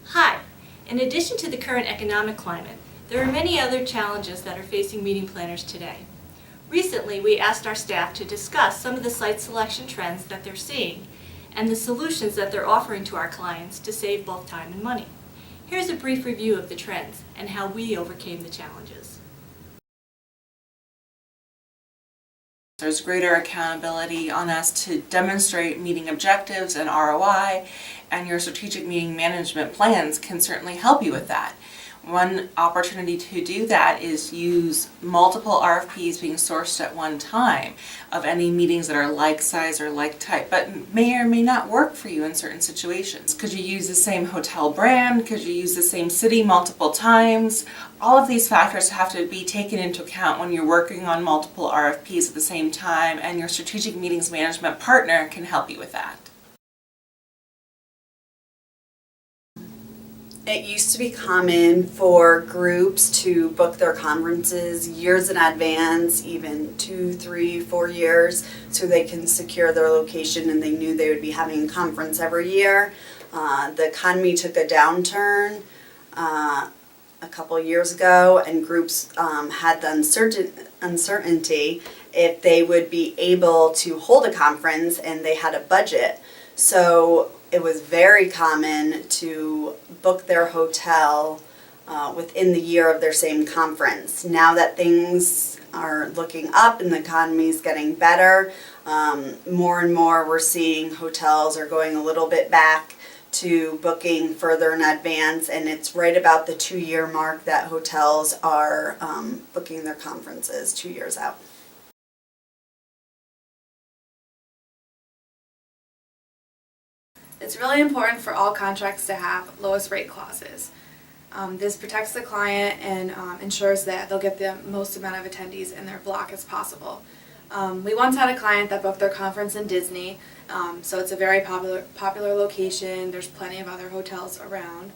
Hi! In addition to the current economic climate, there are many other challenges that are facing meeting planners today. Recently, we asked our staff to discuss some of the site selection trends that they're seeing and the solutions that they're offering to our clients to save both time and money. Here's a brief review of the trends and how we overcame the challenges. There's greater accountability on us to demonstrate meeting objectives and ROI, and your strategic meeting management plans can certainly help you with that. One opportunity to do that is use multiple RFPs being sourced at one time of any meetings that are like size or like type, but may or may not work for you in certain situations. Could you use the same hotel brand? Could you use the same city multiple times? All of these factors have to be taken into account when you're working on multiple RFPs at the same time, and your strategic meetings management partner can help you with that. It used to be common for groups to book their conferences years in advance, even 2, 3, 4 years, so they can secure their location and they knew they would be having a conference every year. The economy took a downturn a couple years ago, and groups had the uncertainty if they would be able to hold a conference, and they had a budget. So it was very common to book their hotel within the year of their same conference. Now that things are looking up and the economy is getting better, more and more we're seeing hotels are going a little bit back to booking further in advance, and it's right about the 2-year mark that hotels are booking their conferences 2 years out. It's really important for all contracts to have lowest rate clauses. This protects the client and ensures that they'll get the most amount of attendees in their block as possible. We once had a client that booked their conference in Disney, so it's a very popular location. There's plenty of other hotels around.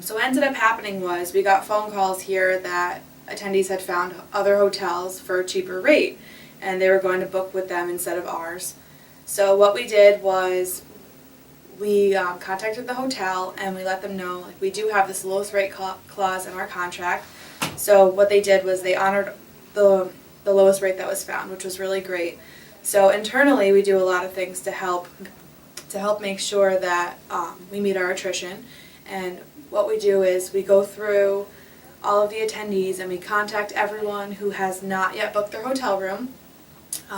So what ended up happening was we got phone calls here that attendees had found other hotels for a cheaper rate, and they were going to book with them instead of ours. So what we did was we contacted the hotel and we let them know, like, we do have this lowest rate clause in our contract. So what they did was they honored the lowest rate that was found, which was really great. So internally we do a lot of things to help make sure that we meet our attrition. And what we do is we go through all of the attendees and we contact everyone who has not yet booked their hotel room.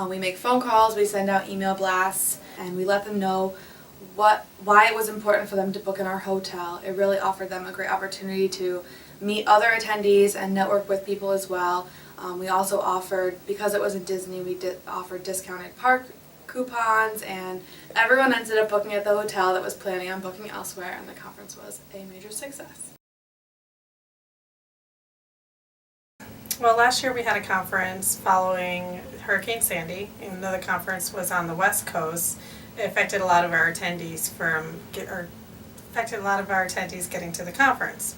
We make phone calls, we send out email blasts, and we let them know why it was important for them to book in our hotel. It really offered them a great opportunity to meet other attendees and network with people as well. We also offered, because it was in Disney, we offered discounted park coupons, and everyone ended up booking at the hotel that was planning on booking elsewhere, and the conference was a major success. Well, last year we had a conference following Hurricane Sandy. Even though the conference was on the West Coast, it affected a lot of our attendees getting to the conference,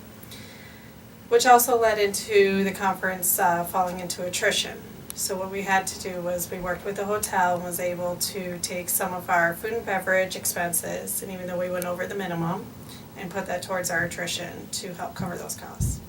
which also led into the conference falling into attrition. So what we had to do was we worked with the hotel and was able to take some of our food and beverage expenses, and even though we went over the minimum, and put that towards our attrition to help cover those costs.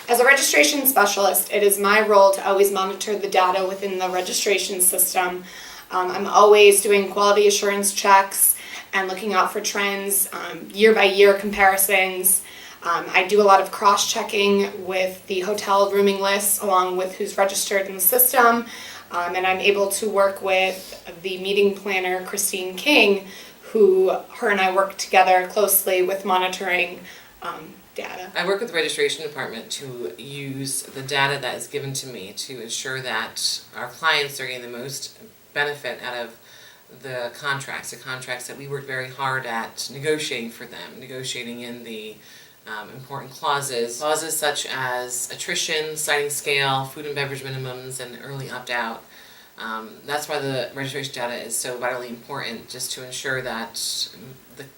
As a registration specialist, it is my role to always monitor the data within the registration system. I'm always doing quality assurance checks and looking out for trends, year-by-year comparisons. I do a lot of cross-checking with the hotel rooming lists along with who's registered in the system, and I'm able to work with the meeting planner, Christine King, her and I work together closely with monitoring data. I work with the registration department to use the data that is given to me to ensure that our clients are getting the most benefit out of the contracts that we worked very hard at negotiating for them, negotiating in the important clauses such as attrition, sliding scale, food and beverage minimums, and early opt-out. That's why the registration data is so vitally important, just to ensure that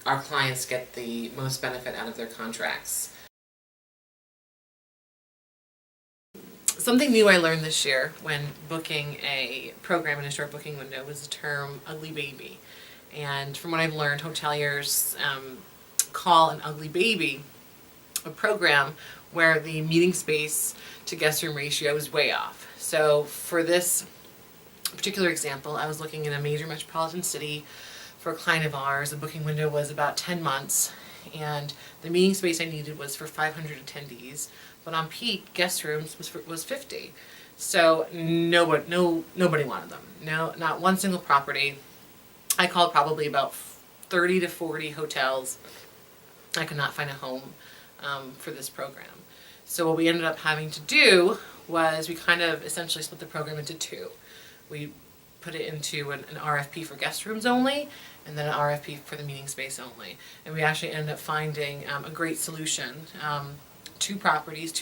our clients get the most benefit out of their contracts. Something new I learned this year when booking a program in a short booking window was the term ugly baby. And from what I've learned, hoteliers call an ugly baby a program where the meeting space to guest room ratio is way off. So for this particular example, I was looking in a major metropolitan city for a client of ours. The booking window was about 10 months, and the meeting space I needed was for 500 attendees, but on peak, guest rooms was 50. So nobody wanted them. No, not one single property. I called probably about 30 to 40 hotels. I could not find a home for this program. So what we ended up having to do was we kind of essentially split the program into two. We put it into an RFP for guest rooms only, and then an RFP for the meeting space only. And we actually ended up finding a great solution. Two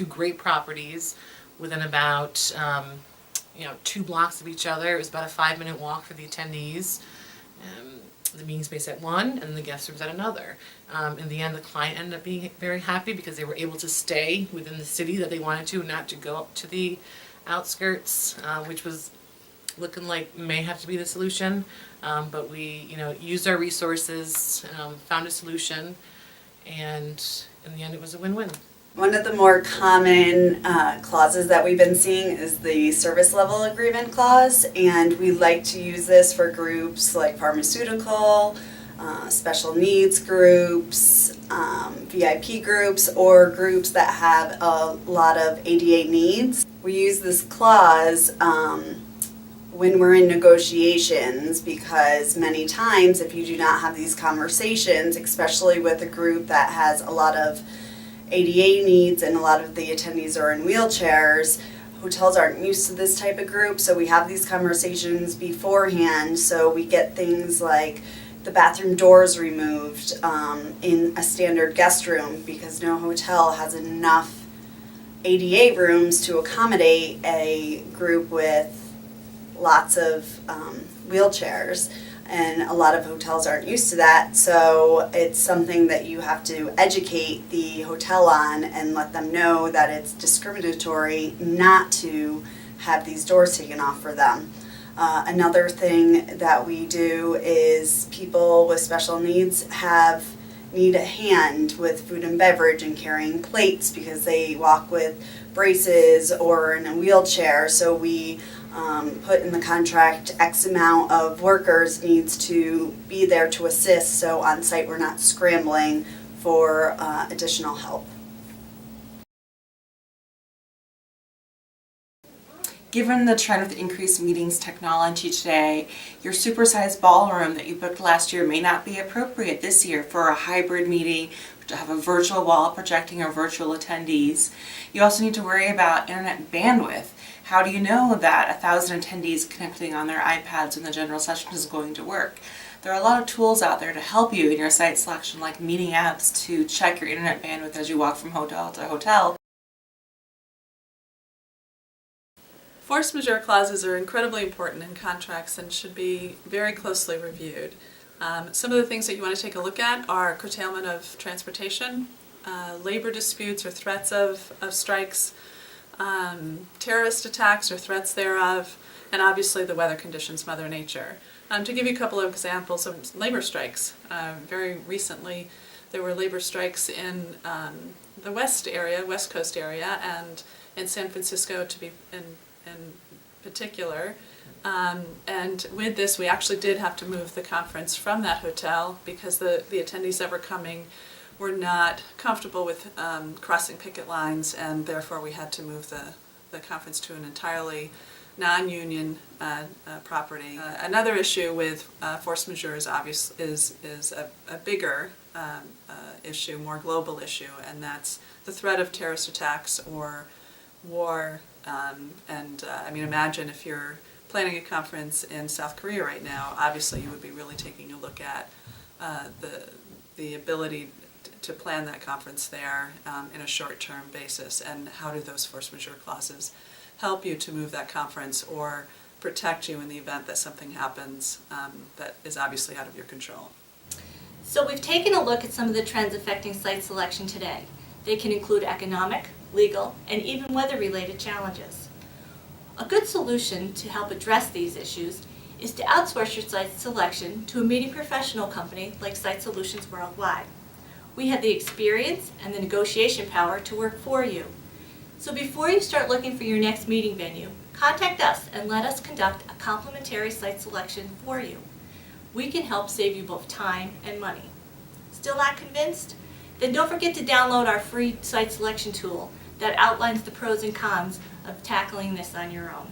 great properties within about 2 blocks of each other. It was about a 5-minute walk for the attendees. The meeting space at one and the guest rooms at another. In the end, the client ended up being very happy because they were able to stay within the city that they wanted to, not to go up to the outskirts, which was looking like may have to be the solution. But we, used our resources, found a solution, and in the end, it was a win-win. One of the more common clauses that we've been seeing is the service level agreement clause, and we like to use this for groups like pharmaceutical, special needs groups, VIP groups, or groups that have a lot of ADA needs. We use this clause when we're in negotiations because many times if you do not have these conversations, especially with a group that has a lot of ADA needs and a lot of the attendees are in wheelchairs, hotels aren't used to this type of group, so we have these conversations beforehand, so we get things like the bathroom doors removed in a standard guest room because no hotel has enough ADA rooms to accommodate a group with lots of wheelchairs. And a lot of hotels aren't used to that, so it's something that you have to educate the hotel on and let them know that it's discriminatory not to have these doors taken off for them. Another thing that we do is people with special needs need a hand with food and beverage and carrying plates because they walk with braces or in a wheelchair, so we put in the contract X amount of workers needs to be there to assist, so on site we're not scrambling for additional help. Given the trend with increased meetings technology today, your supersized ballroom that you booked last year may not be appropriate this year for a hybrid meeting to have a virtual wall projecting our virtual attendees. You also need to worry about internet bandwidth. How do you know that 1,000 attendees connecting on their iPads when the general session is going to work? There are a lot of tools out there to help you in your site selection, like meeting apps to check your internet bandwidth as you walk from hotel to hotel. Force majeure clauses are incredibly important in contracts and should be very closely reviewed. Some of the things that you want to take a look at are curtailment of transportation, labor disputes or threats of strikes, terrorist attacks or threats thereof, and obviously the weather conditions, Mother Nature. To give you a couple of examples of labor strikes, very recently there were labor strikes in the West Coast area, and in San Francisco to be in particular. And with this, we actually did have to move the conference from that hotel because the attendees that were coming were not comfortable with crossing picket lines, and therefore we had to move the conference to an entirely non-union property. Another issue with force majeure is a bigger issue, more global issue, and that's the threat of terrorist attacks or war. Imagine if you're planning a conference in South Korea right now, obviously you would be really taking a look at the ability to plan that conference there in a short-term basis, and how do those force majeure clauses help you to move that conference or protect you in the event that something happens that is obviously out of your control. So we've taken a look at some of the trends affecting site selection today. They can include economic, legal, and even weather-related challenges. A good solution to help address these issues is to outsource your site selection to a meeting professional company like Site Solutions Worldwide. We have the experience and the negotiation power to work for you. So before you start looking for your next meeting venue, contact us and let us conduct a complimentary site selection for you. We can help save you both time and money. Still not convinced? Then don't forget to download our free site selection tool that outlines the pros and cons of tackling this on your own.